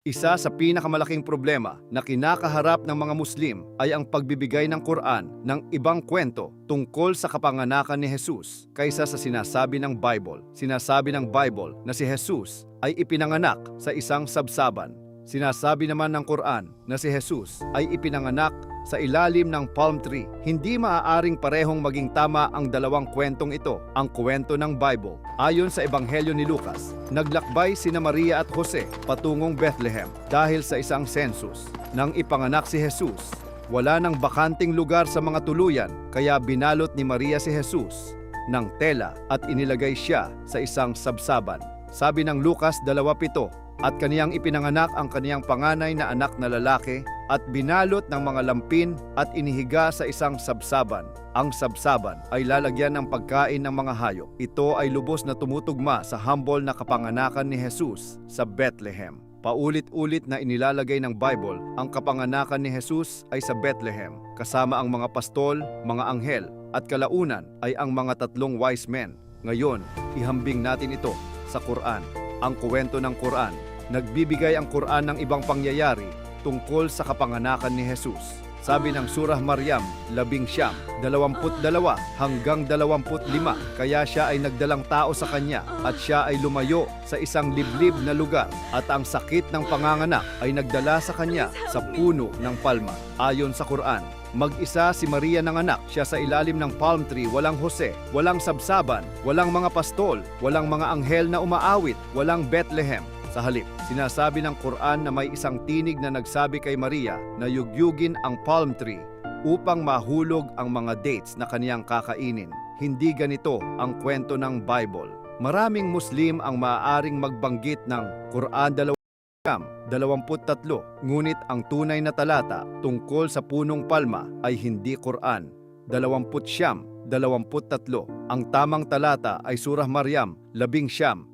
Isa sa pinakamalaking problema na kinakaharap ng mga Muslim ay ang pagbibigay ng Quran ng ibang kwento tungkol sa kapanganakan ni Jesus kaysa sa sinasabi ng Bible. Sinasabi ng Bible na si Jesus ay ipinanganak sa isang sabsaban. Sinasabi naman ng Quran na si Jesus ay ipinanganak sa ilalim ng palm tree. Hindi maaaring parehong maging tama ang dalawang kwentong ito. Ang kwento ng Bible, ayon sa Ebanghelyo ni Lucas, naglakbay sina Maria at Jose patungong Bethlehem dahil sa isang census. Nang ipanganak si Jesus, wala nang bakanting lugar sa mga tuluyan, kaya binalot ni Maria si Jesus ng tela at inilagay siya sa isang sabsaban. Sabi ng Lucas 2:7, at kaniyang ipinanganak ang kaniyang panganay na anak na lalaki at binalot ng mga lampin at inihiga sa isang sabsaban. Ang sabsaban ay lalagyan ng pagkain ng mga hayop. Ito ay lubos na tumutugma sa humble na kapanganakan ni Jesus sa Bethlehem. Paulit-ulit na inilalagay ng Bible ang kapanganakan ni Jesus ay sa Bethlehem, kasama ang mga pastol, mga anghel, at kalaunan ay ang mga tatlong wise men. Ngayon, ihambing natin ito sa Quran. Ang kwento ng Quran, nagbibigay ang Quran ng ibang pangyayari tungkol sa kapanganakan ni Jesus. Sabi ng Surah Maryam 11:22 hanggang 25, kaya siya ay nagdalang tao sa kanya at siya ay lumayo sa isang liblib na lugar at ang sakit ng panganganak ay nagdala sa kanya sa puno ng palma. Ayon sa Quran, mag-isa si Maria ng anak, siya sa ilalim ng palm tree, walang Jose, walang sabsaban, walang mga pastol, walang mga anghel na umaawit, walang Bethlehem. Sa halip, sinasabi ng Quran na may isang tinig na nagsabi kay Maria na yugyugin ang palm tree upang mahulog ang mga dates na kaniyang kakainin. Hindi ganito ang kwento ng Bible. Maraming Muslim ang maaaring magbanggit ng Quran 23, ngunit ang tunay na talata tungkol sa punong palma ay hindi Quran 20:23. Ang tamang talata ay Surah Maryam 11:22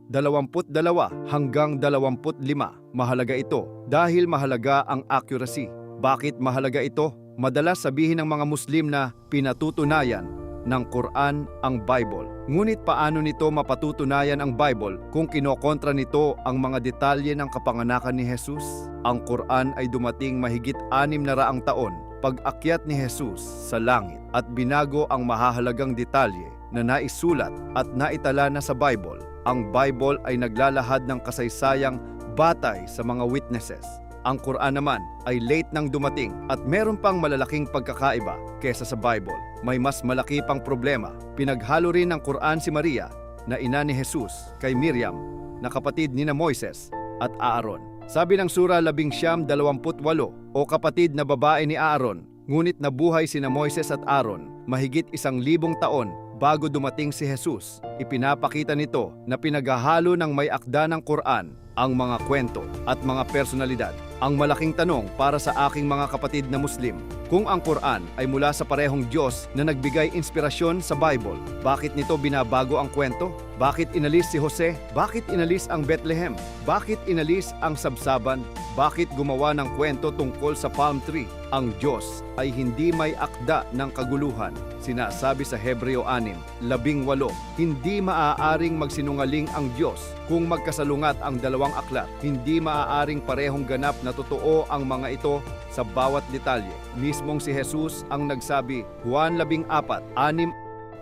hanggang 25. Mahalaga ito dahil mahalaga ang accuracy. Bakit mahalaga ito? Madalas sabihin ng mga Muslim na pinatutunayan ng Quran ang Bible. Ngunit paano nito mapatutunayan ang Bible kung kinokontra nito ang mga detalye ng kapanganakan ni Jesus? Ang Quran ay dumating mahigit 600 taon pag-akyat ni Jesus sa langit at binago ang mahahalagang detalye na naisulat at naitala na sa Bible. Ang Bible ay naglalahad ng kasaysayang batay sa mga witnesses. Ang Quran naman ay late nang dumating at meron pang malalaking pagkakaiba kesa sa Bible. May mas malaki pang problema. Pinaghalo rin ng Quran si Maria na ina ni Jesus kay Miriam na kapatid ni Moises at Aaron. Sabi ng Surah 11:28, o kapatid na babae ni Aaron, ngunit nabuhay sina Moises at Aaron mahigit 1,000 taon bago dumating si Jesus. Ipinapakita nito na pinaghahalo ng may akda ng Quran ang mga kwento at mga personalidad. Ang malaking tanong para sa aking mga kapatid na Muslim, kung ang Quran ay mula sa parehong Diyos na nagbigay inspirasyon sa Bible, bakit nito binabago ang kwento? Bakit inalis si Jose? Bakit inalis ang Bethlehem? Bakit inalis ang sabsaban? Bakit gumawa ng kwento tungkol sa palm tree? Ang Diyos ay hindi may akda ng kaguluhan. Sinasabi sa Hebreo 6:18, hindi maaaring magsinungaling ang Diyos kung magkasalungat ang dalawang aklat. Hindi maaaring parehong ganap na totoo ang mga ito sa bawat detalye. Mismong si Jesus ang nagsabi, Juan 14:6,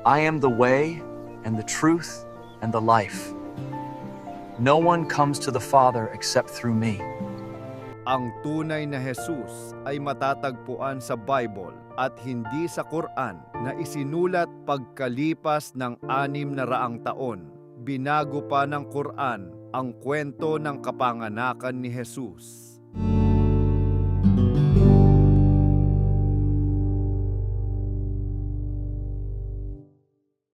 I am the way and the truth and the life. No one comes to the Father except through me. ang tunay na Jesus ay matatagpuan sa Bible at hindi sa Quran na isinulat pagkalipas ng 600 taon. Binago pa ng Quran ang kwento ng kapanganakan ni Jesus.